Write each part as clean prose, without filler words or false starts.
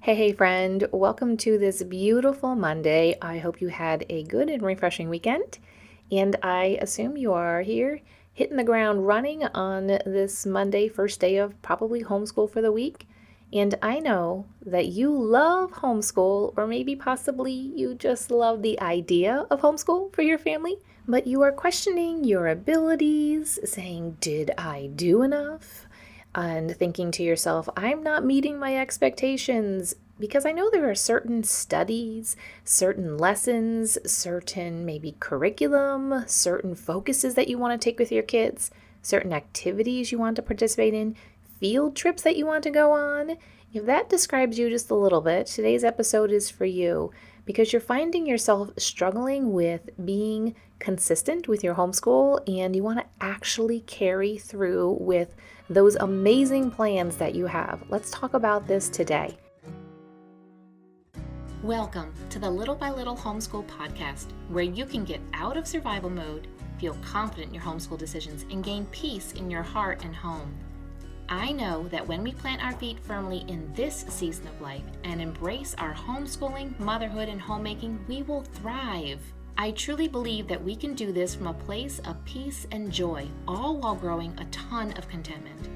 Hey, friend, welcome to this beautiful Monday. I hope you had a good and refreshing weekend, and I assume you are here hitting the ground running on this Monday, first day of probably homeschool for the week. And I know that you love homeschool, or maybe possibly you just love the idea of homeschool for your family, but you are questioning your abilities, saying, did I do enough? And thinking to yourself, I'm not meeting my expectations, because I know there are certain studies, certain lessons, certain maybe curriculum, certain focuses that you want to take with your kids, certain activities you want to participate in, field trips that you want to go on. If that describes you just a little bit, today's episode is for you, because you're finding yourself struggling with being consistent with your homeschool, and you want to actually carry through with those amazing plans that you have. Let's talk about this today. Welcome to the Little by Little Homeschool Podcast, where you can get out of survival mode, feel confident in your homeschool decisions, and gain peace in your heart and home. I know that when we plant our feet firmly in this season of life and embrace our homeschooling, motherhood, and homemaking, we will thrive. I truly believe that we can do this from a place of peace and joy, all while growing a ton of contentment.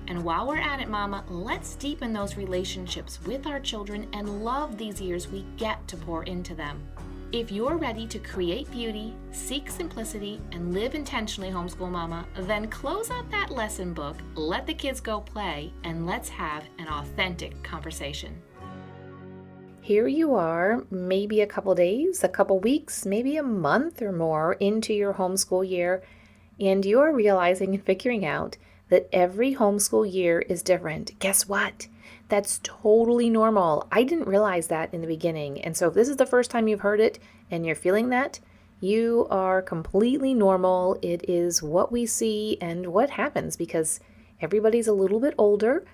And while we're at it, Mama, let's deepen those relationships with our children and love these years we get to pour into them. If you're ready to create beauty, seek simplicity, and live intentionally, homeschool mama, then close out that lesson book, let the kids go play, and let's have an authentic conversation. Here you are, maybe a couple days, a couple weeks, maybe a month or more into your homeschool year, and you're realizing and figuring out that every homeschool year is different. Guess what? That's totally normal. I didn't realize that in the beginning. And so if this is the first time you've heard it and you're feeling that, you are completely normal. It is what we see and what happens because everybody's a little bit older,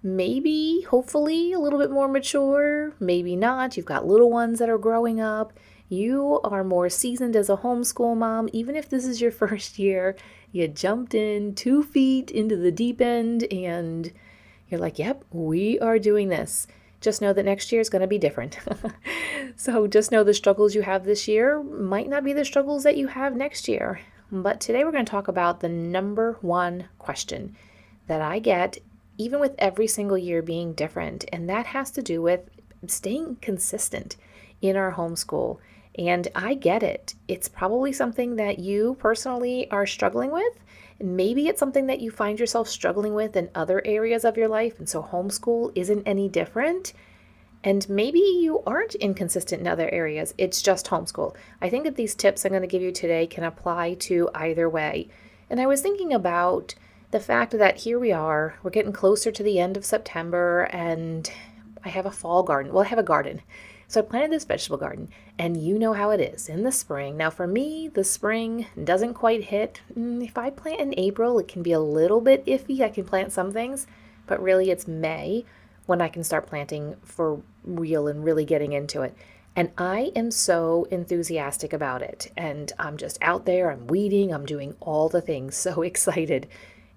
maybe, hopefully, a little bit more mature, maybe not. You've got little ones that are growing up. You are more seasoned as a homeschool mom. Even if this is your first year, you jumped in 2 feet into the deep end and you're like, yep, we are doing this. Just know that next year is going to be different. So just know the struggles you have this year might not be the struggles that you have next year. But today we're going to talk about the number one question that I get, even with every single year being different. And that has to do with staying consistent in our homeschool. And I get it. It's probably something that you personally are struggling with. Maybe it's something that you find yourself struggling with in other areas of your life. And so homeschool isn't any different. And maybe you aren't inconsistent in other areas. It's just homeschool. I think that these tips I'm going to give you today can apply to either way. And I was thinking about the fact that here we are, we're getting closer to the end of September, and I have a fall garden. Well, I have a garden. So I planted this vegetable garden, and you know how it is in the spring. Now for me, the spring doesn't quite hit. If I plant in April, it can be a little bit iffy. I can plant some things, but really it's May when I can start planting for real and really getting into it. And I am so enthusiastic about it. And I'm just out there, I'm weeding, I'm doing all the things, so excited.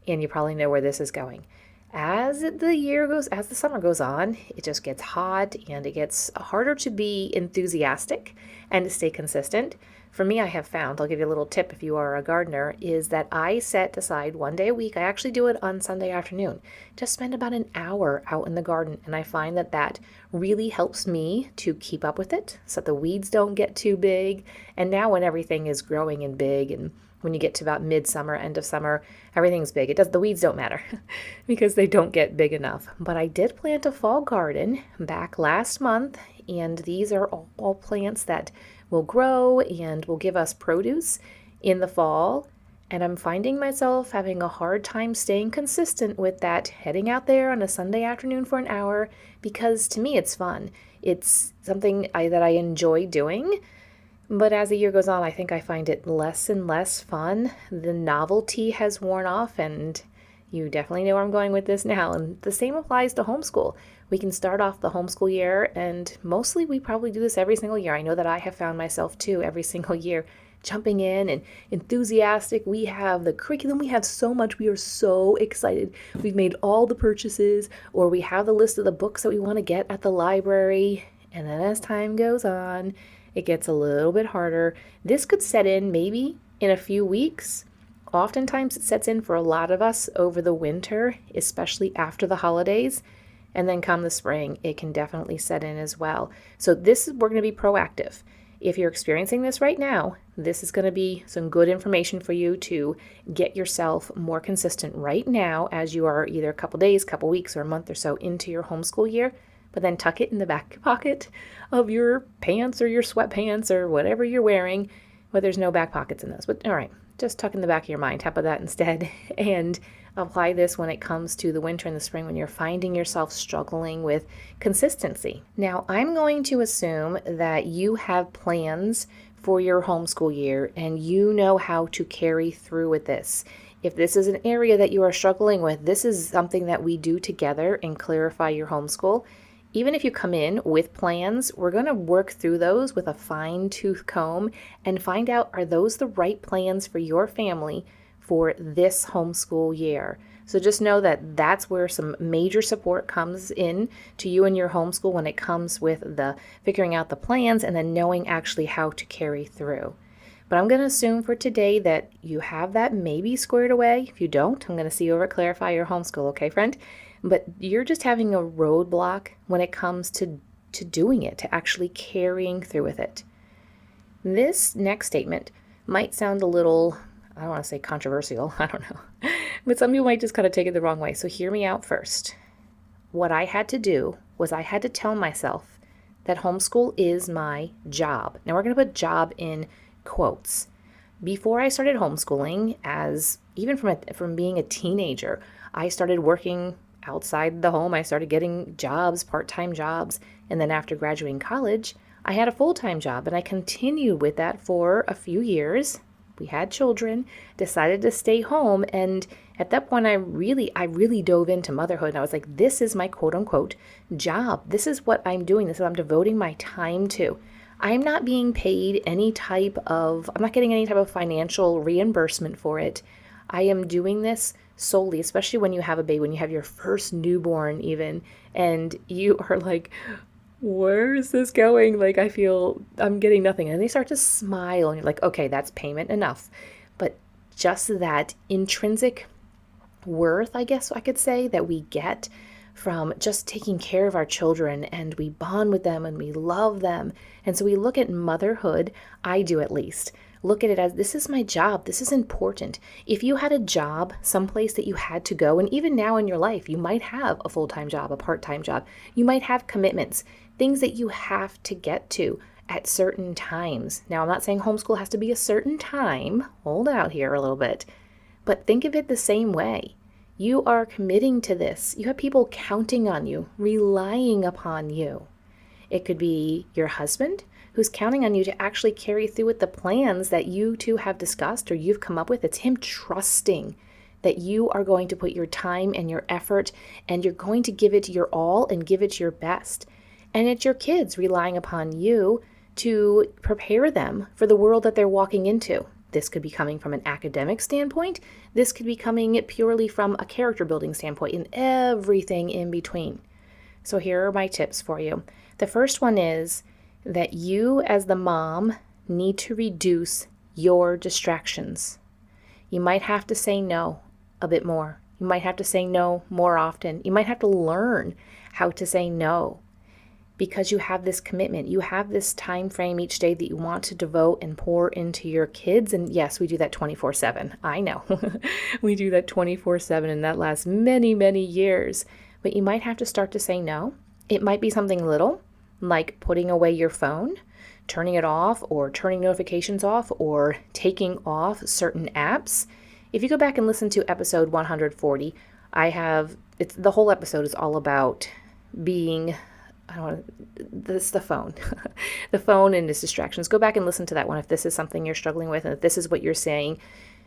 And you probably know where this is going. As the summer goes on, it just gets hot and it gets harder to be enthusiastic and to stay consistent. For me, I have found, I'll give you a little tip if you are a gardener, is that I set aside one day a week. I actually do it on Sunday afternoon. Just spend about an hour out in the garden. And I find that that really helps me to keep up with it so that the weeds don't get too big. And now when everything is growing and big, and when you get to about midsummer, end of summer, everything's big. The weeds don't matter because they don't get big enough. But I did plant a fall garden back last month, and these are all plants that will grow and will give us produce in the fall. And I'm finding myself having a hard time staying consistent with that, heading out there on a Sunday afternoon for an hour, because to me it's fun. It's something that I enjoy doing. But as the year goes on, I think I find it less and less fun. The novelty has worn off, and you definitely know where I'm going with this now. And the same applies to homeschool. We can start off the homeschool year, and mostly we probably do this every single year. I know that I have found myself too every single year jumping in and enthusiastic. We have the curriculum. We have so much. We are so excited. We've made all the purchases, or we have the list of the books that we want to get at the library. And then as time goes on, it gets a little bit harder. This could set in maybe in a few weeks. Oftentimes it sets in for a lot of us over the winter, especially after the holidays. And then come the spring, it can definitely set in as well. So we're going to be proactive. If you're experiencing this right now, this is going to be some good information for you to get yourself more consistent right now as you are either a couple days, couple weeks, or a month or so into your homeschool year. But then tuck it in the back pocket of your pants or your sweatpants or whatever you're wearing. Well, there's no back pockets in those, but all right, just tuck in the back of your mind. How about that instead? And apply this when it comes to the winter and the spring when you're finding yourself struggling with consistency. Now, I'm going to assume that you have plans for your homeschool year and you know how to carry through with this. If this is an area that you are struggling with, this is something that we do together and clarify your homeschool. Even if you come in with plans, we're going to work through those with a fine-tooth comb and find out, are those the right plans for your family for this homeschool year? So just know that that's where some major support comes in to you and your homeschool when it comes with the figuring out the plans and then knowing actually how to carry through. But I'm going to assume for today that you have that maybe squared away. If you don't, I'm going to see you over at Clarify Your Homeschool, okay, friend? But you're just having a roadblock when it comes to doing it, to actually carrying through with it. This next statement might sound a little, I don't want to say controversial, I don't know. But some people might just kind of take it the wrong way. So hear me out first. What I had to do was I had to tell myself that homeschool is my job. Now we're going to put job in quotes. Before I started homeschooling, even from being a teenager, I started working outside the home. I started getting jobs, part-time jobs, and then after graduating college, I had a full-time job, and I continued with that for a few years. We had children, decided to stay home, and at that point, I really dove into motherhood, and I was like, this is my quote-unquote job. This is what I'm doing. This is what I'm devoting my time to. I'm not being paid I'm not getting any type of financial reimbursement for it. I am doing this solely, especially when you have a baby, when you have your first newborn even, and you are like, where is this going? Like, I feel I'm getting nothing. And they start to smile and you're like, okay, that's payment enough. But just that intrinsic worth, I guess I could say, that we get from just taking care of our children, and we bond with them and we love them. And so we look at motherhood, I do at least, look at it as, this is my job. This is important. If you had a job someplace that you had to go, and even now in your life, you might have a full-time job, a part-time job. You might have commitments, things that you have to get to at certain times. Now, I'm not saying homeschool has to be a certain time. Hold out here a little bit. But think of it the same way. You are committing to this. You have people counting on you, relying upon you. It could be your husband who's counting on you to actually carry through with the plans that you two have discussed or you've come up with. It's him trusting that you are going to put your time and your effort and you're going to give it your all and give it your best. And it's your kids relying upon you to prepare them for the world that they're walking into. This could be coming from an academic standpoint. This could be coming purely from a character building standpoint and everything in between. So here are my tips for you. The first one is that you as the mom need to reduce your distractions. You might have to say no a bit more. You might have to say no more often. You might have to learn how to say no because you have this commitment. You have this time frame each day that you want to devote and pour into your kids. And yes, we do that 24/7. I know. We do that 24/7 and that lasts many, many years. But you might have to start to say no. It might be something little, like putting away your phone, turning it off, or turning notifications off, or taking off certain apps. If you go back and listen to episode 140, the whole episode is all about being, the phone, the phone and its distractions. Go back and listen to that one if this is something you're struggling with, and if this is what you're saying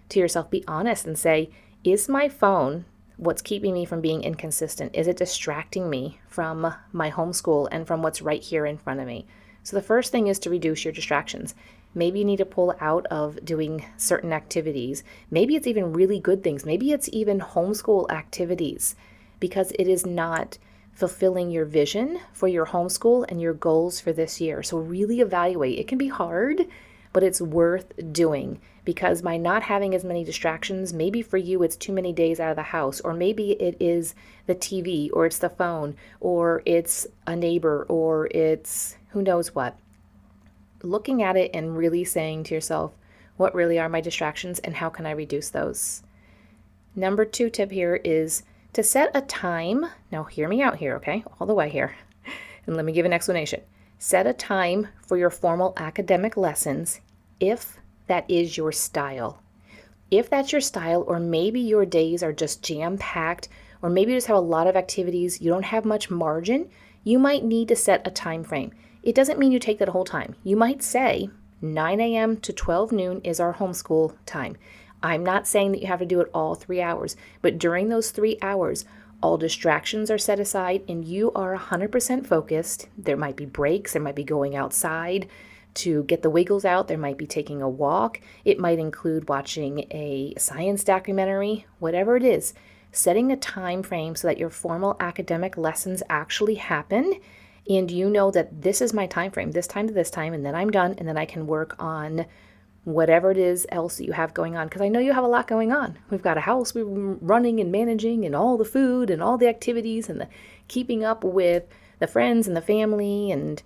to yourself, be honest and say, is my phone what's keeping me from being inconsistent? Is it distracting me from my homeschool and from what's right here in front of me? So the first thing is to reduce your distractions. Maybe you need to pull out of doing certain activities. Maybe it's even really good things. Maybe it's even homeschool activities because it is not fulfilling your vision for your homeschool and your goals for this year. So really evaluate. It can be hard, but it's worth doing because by not having as many distractions, maybe for you it's too many days out of the house, or maybe it is the TV, or it's the phone, or it's a neighbor, or it's who knows what. Looking at it and really saying to yourself, what really are my distractions and how can I reduce those? Number 2 tip here is to set a time. Now hear me out here, okay? All the way here. And let me give an explanation. Set a time for your formal academic lessons if that is your style. If that's your style, or maybe your days are just jam-packed, or maybe you just have a lot of activities, you don't have much margin, you might need to set a time frame. It doesn't mean you take that whole time. You might say 9 a.m. to 12 noon is our homeschool time. I'm not saying that you have to do it all 3 hours, but during those 3 hours, all distractions are set aside and you are 100% focused. There might be breaks, there might be going outside to get the wiggles out, there might be taking a walk, it might include watching a science documentary, whatever it is. Setting a time frame so that your formal academic lessons actually happen and you know that this is my time frame, this time to this time, and then I'm done, and then I can work on whatever it is else that you have going on, because I know you have a lot going on. We've got a house we're running and managing, and all the food and all the activities and the keeping up with the friends and the family and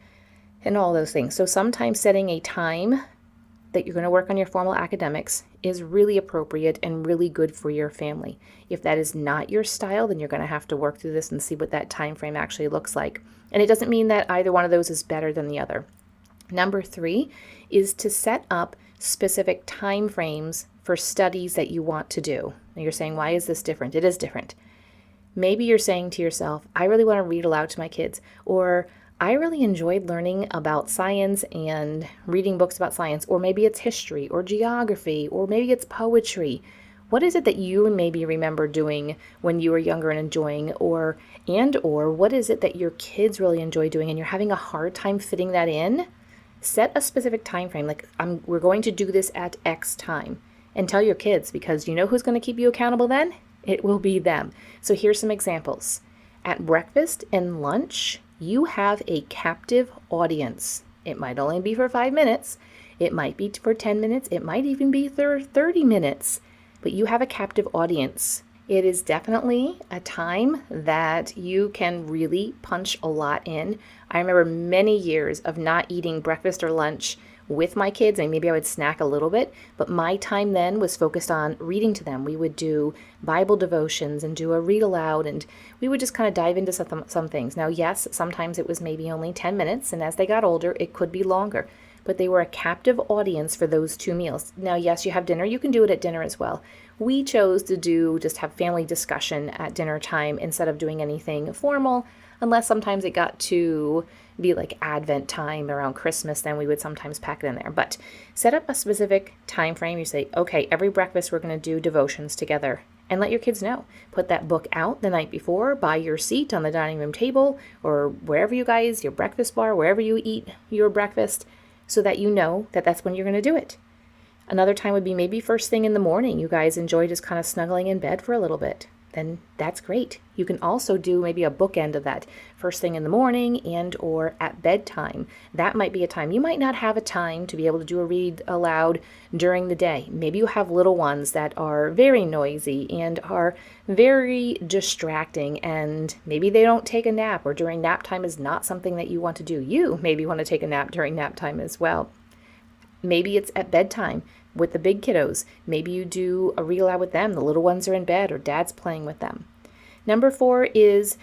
all those things. So sometimes setting a time that you're going to work on your formal academics is really appropriate and really good for your family. If that is not your style, then you're going to have to work through this and see what that time frame actually looks like. And it doesn't mean that either one of those is better than the other. Number 3 is to set up specific time frames for studies that you want to do. And you're saying, why is this different? It is different. Maybe you're saying to yourself, I really want to read aloud to my kids, or I really enjoyed learning about science and reading books about science, or maybe it's history or geography, or maybe it's poetry. What is it that you maybe remember doing when you were younger and enjoying, or what is it that your kids really enjoy doing and you're having a hard time fitting that in? Set a specific time frame, like we're going to do this at X time, and tell your kids, because you know who's going to keep you accountable then? It will be them. So here's some examples. At breakfast and lunch, you have a captive audience. It might only be for 5 minutes. It might be for 10 minutes. It might even be for 30 minutes. But you have a captive audience. It is definitely a time that you can really punch a lot in. I remember many years of not eating breakfast or lunch with my kids, and maybe I would snack a little bit, but my time then was focused on reading to them. We would do Bible devotions and do a read aloud, and we would just kind of dive into some things. Now, yes, sometimes it was maybe only 10 minutes, and as they got older, it could be longer, but they were a captive audience for those 2 meals. Now, yes, you have dinner. You can do it at dinner as well. We chose to just have family discussion at dinner time instead of doing anything formal, unless sometimes it got to be like Advent time around Christmas, then we would sometimes pack it in there. But set up a specific time frame. You say, okay, every breakfast we're going to do devotions together, and let your kids know. Put that book out the night before by your seat on the dining room table, or wherever you guys, your breakfast bar, wherever you eat your breakfast, so that you know that that's when you're going to do it. Another time would be maybe first thing in the morning. You guys enjoy just kind of snuggling in bed for a little bit. Then that's great. You can also do maybe a bookend of that, first thing in the morning and or at bedtime. That might be a time. You might not have a time to be able to do a read aloud during the day. Maybe you have little ones that are very noisy and are very distracting, and maybe they don't take a nap, or during nap time is not something that you want to do. You maybe want to take a nap during nap time as well. Maybe it's at bedtime with the big kiddos. Maybe you do a read aloud with them. The little ones are in bed or dad's playing with them. Number 4 is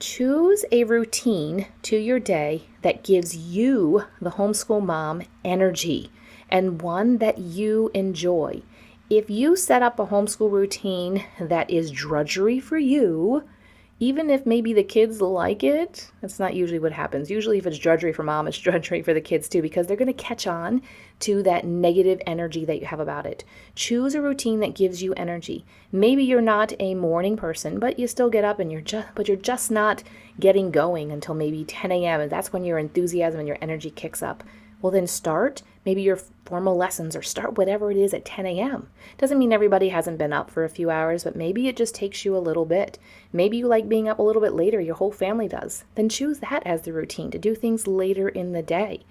choose a routine to your day that gives you, the homeschool mom, energy, and one that you enjoy. If you set up a homeschool routine that is drudgery for you, even if maybe the kids like it, that's not usually what happens. Usually if it's drudgery for mom, it's drudgery for the kids too, because they're going to catch on to that negative energy that you have about it. Choose a routine that gives you energy. Maybe you're not a morning person, but you still get up and you're just not getting going until maybe 10 a.m. and that's when your enthusiasm and your energy kicks up. Well, then start maybe your formal lessons or start whatever it is at 10 a.m. Doesn't mean everybody hasn't been up for a few hours, but maybe it just takes you a little bit. Maybe you like being up a little bit later, your whole family does. Then choose that as the routine to do things later in the day.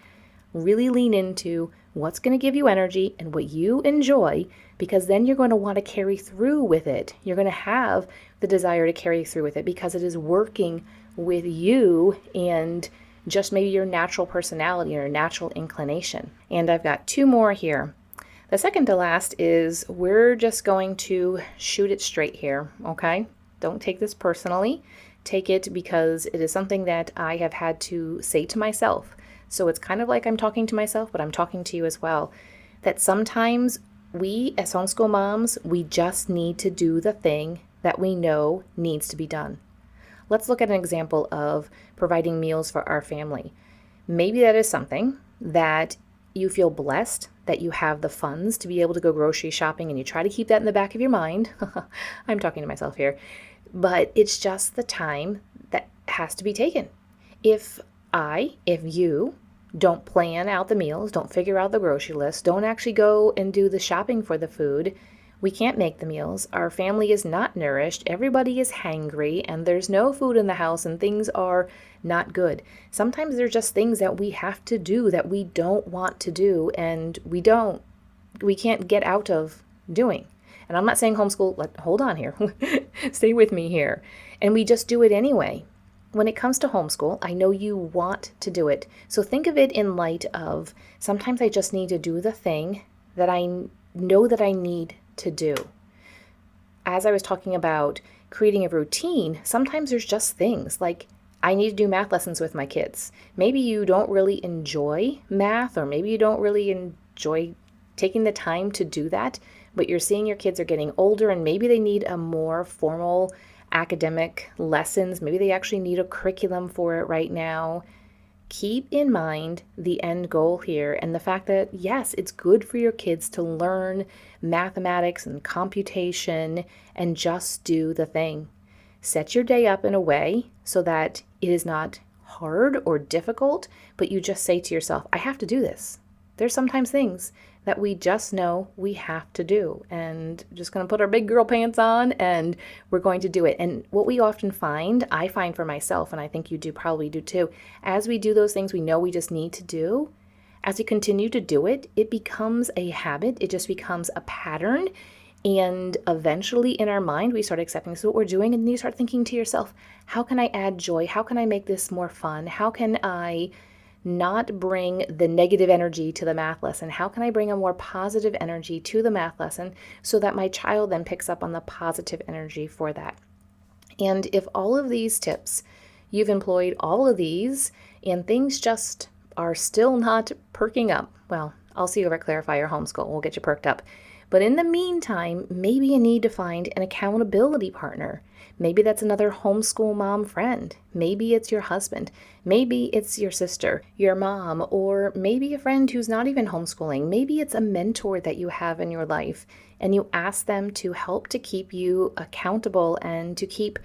Really lean into what's going to give you energy and what you enjoy, because then you're going to want to carry through with it. You're going to have the desire to carry through with it because it is working with you and just maybe your natural personality or natural inclination. And I've got two more here. The second to last is we're just going to shoot it straight here, okay? Don't take this personally. Take it because it is something that I have had to say to myself. So it's kind of like I'm talking to myself, but I'm talking to you as well. That sometimes we as homeschool moms, we just need to do the thing that we know needs to be done. Let's look at an example of providing meals for our family. Maybe that is something that you feel blessed that you have the funds to be able to go grocery shopping, and you try to keep that in the back of your mind. I'm talking to myself here. But it's just the time that has to be taken. If you don't plan out the meals, don't figure out the grocery list, don't actually go and do the shopping for the food, we can't make the meals. Our family is not nourished. Everybody is hangry and there's no food in the house and things are not good. Sometimes there's just things that we have to do that we don't want to do and we can't get out of doing. And I'm not saying homeschool, hold on here. Stay with me here. And we just do it anyway. When it comes to homeschool, I know you want to do it. So think of it in light of sometimes I just need to do the thing that I know that I need to do. As I was talking about creating a routine, sometimes there's just things like I need to do math lessons with my kids. Maybe you don't really enjoy math, or maybe you don't really enjoy taking the time to do that, but you're seeing your kids are getting older and maybe they need a more formal academic lessons. Maybe they actually need a curriculum for it right now. Keep in mind the end goal here and the fact that, yes, it's good for your kids to learn mathematics and computation and just do the thing. Set your day up in a way so that it is not hard or difficult, but you just say to yourself, I have to do this. There's sometimes things that we just know we have to do, and just going to put our big girl pants on and we're going to do it. And what we often find, I find for myself, and I think you probably do too, as we do those things we know we just need to do, as we continue to do it, it becomes a habit. It just becomes a pattern. And eventually in our mind, we start accepting this is what we're doing. And then you start thinking to yourself, how can I add joy? How can I make this more fun? How can I not bring the negative energy to the math lesson? How can I bring a more positive energy to the math lesson so that my child then picks up on the positive energy for that? And if all of these tips, you've employed all of these and things just are still not perking up, well, I'll see you over at Clarify Your Homeschool. We'll get you perked up. But in the meantime, maybe you need to find an accountability partner. Maybe that's another homeschool mom friend. Maybe it's your husband. Maybe it's your sister, your mom, or maybe a friend who's not even homeschooling. Maybe it's a mentor that you have in your life and you ask them to help to keep you accountable and to keep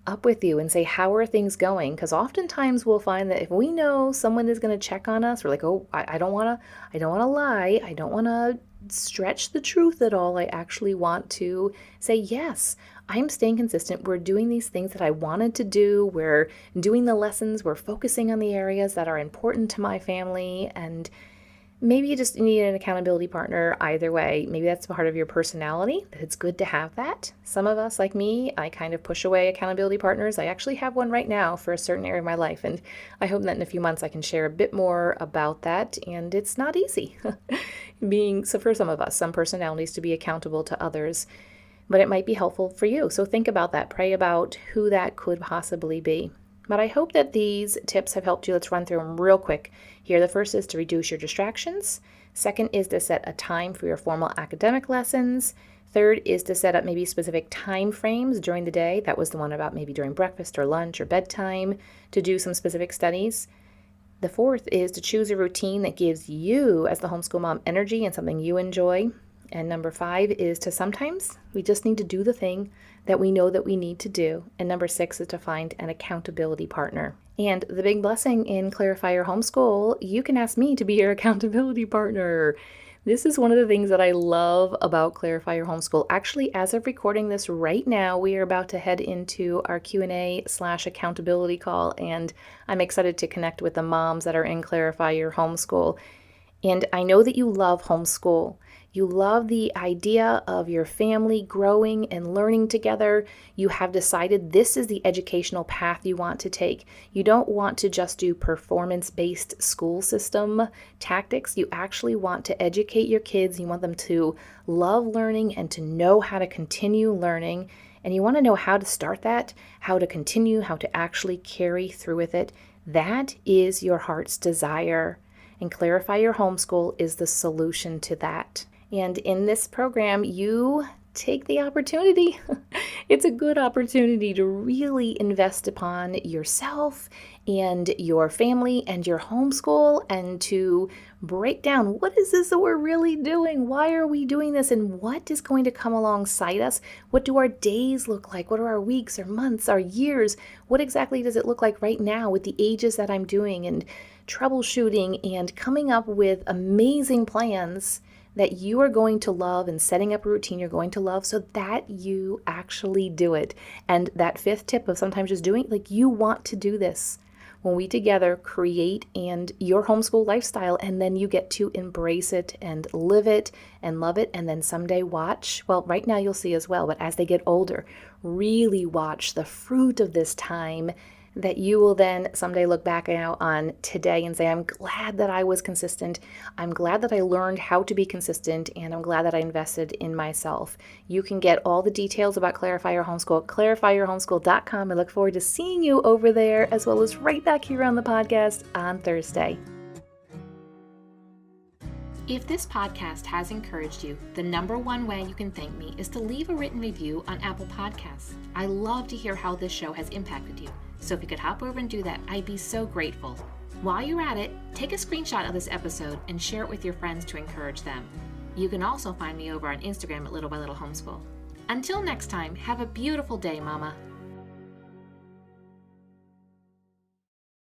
up with you and say, how are things going? Because oftentimes we'll find that if we know someone is going to check on us, we're like, oh, I don't want to lie. I don't want to stretch the truth at all. I actually want to say, yes, I'm staying consistent. We're doing these things that I wanted to do. We're doing the lessons. We're focusing on the areas that are important to my family. And maybe you just need an accountability partner either way. Maybe that's part of your personality, that it's good to have that. Some of us, like me, I kind of push away accountability partners. I actually have one right now for a certain area of my life, and I hope that in a few months I can share a bit more about that, and it's not easy. So for some of us, some personalities to be accountable to others, but it might be helpful for you. So think about that. Pray about who that could possibly be. But I hope that these tips have helped you. Let's run through them real quick here. The first is to reduce your distractions. Second is to set a time for your formal academic lessons. Third is to set up maybe specific time frames during the day. That was the one about maybe during breakfast or lunch or bedtime to do some specific studies. The fourth is to choose a routine that gives you, as the homeschool mom, energy and something you enjoy. And number 5 is to sometimes we just need to do the thing that we know that we need to do. And number 6 is to find an accountability partner. And the big blessing in Clarify Your Homeschool, you can ask me to be your accountability partner. This is one of the things that I love about Clarify Your Homeschool. Actually, as of recording this right now, we are about to head into our Q&A/accountability call, and I'm excited to connect with the moms that are in Clarify Your Homeschool. And I know that you love homeschool. You love the idea of your family growing and learning together. You have decided this is the educational path you want to take. You don't want to just do performance-based school system tactics. You actually want to educate your kids. You want them to love learning and to know how to continue learning. And you want to know how to start that, how to continue, how to actually carry through with it. That is your heart's desire. And Clarify Your Homeschool is the solution to that. And in this program, you take the opportunity. It's a good opportunity to really invest upon yourself and your family and your homeschool, and to break down, what is this that we're really doing? Why are we doing this? And what is going to come alongside us? What do our days look like? What are our weeks or months, our years? What exactly does it look like right now with the ages that I'm doing, and troubleshooting and coming up with amazing plans that you are going to love, and setting up a routine you're going to love so that you actually do it. And that 5th tip of sometimes just doing, like, you want to do this. When we together create and your homeschool lifestyle, and then you get to embrace it and live it and love it, and then someday watch, well, right now you'll see as well, but as they get older, really watch the fruit of this time, that you will then someday look back now on today and say, I'm glad that I was consistent. I'm glad that I learned how to be consistent, and I'm glad that I invested in myself. You can get all the details about Clarify Your Homeschool at clarifyyourhomeschool.com. I look forward to seeing you over there, as well as right back here on the podcast on Thursday. If this podcast has encouraged you, the number one way you can thank me is to leave a written review on Apple Podcasts. I love to hear how this show has impacted you. So if you could hop over and do that, I'd be so grateful. While you're at it, take a screenshot of this episode and share it with your friends to encourage them. You can also find me over on Instagram at Little by Little Homeschool. Until next time, have a beautiful day, Mama.